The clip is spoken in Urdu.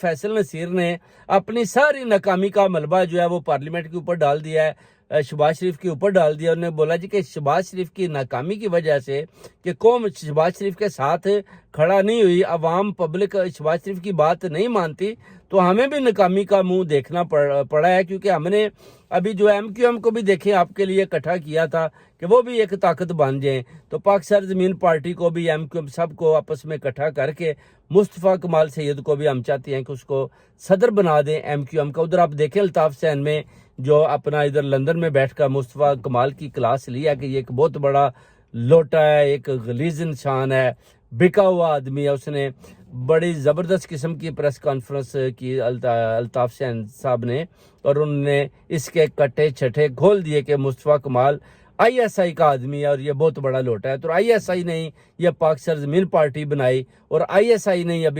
فیصل نصیر نے اپنی ساری ناکامی کا ملبہ جو ہے وہ پارلیمنٹ کے اوپر ڈال دیا ہے، شہباز شریف کے اوپر ڈال دیا. انہوں نے بولا جی کہ شہباز شریف کی ناکامی کی وجہ سے کہ قوم شہباز شریف کے ساتھ کھڑا نہیں ہوئی، عوام پبلک شہباز شریف کی بات نہیں مانتی، تو ہمیں بھی ناکامی کا منہ دیکھنا پڑا ہے، کیونکہ ہم نے ابھی جو ایم کیو ایم کو بھی دیکھیں آپ کے لیے اکٹھا کیا تھا کہ وہ بھی ایک طاقت بن جائیں. تو پاک سرزمین پارٹی کو بھی، ایم کیو ایم سب کو آپس میں اکٹھا کر کے مصطفیٰ کمال سید کو بھی ہم چاہتے ہیں کہ اس کو صدر بنا دیں ایم کیو ایم کا. ادھر آپ دیکھیں الطاف حسین میں جو اپنا ادھر لندن میں بیٹھ کر مصطفیٰ کمال کی کلاس لیا کہ یہ ایک بہت بڑا لوٹا ہے، ایک غلیظ انسان ہے، بکا ہوا آدمی ہے. اس نے بڑی زبردست قسم کی پریس کانفرنس کی الطاف حسین صاحب نے، اور انہوں نے اس کے کٹے چھٹے کھول دیے کہ مصطفیٰ کمال آئی ایس آئی کا آدمی ہے اور یہ بہت بڑا لوٹا ہے. تو آئی ایس آئی نے یہ پاک سرزمین پارٹی بنائی، اور آئی ایس آئی نے ابھی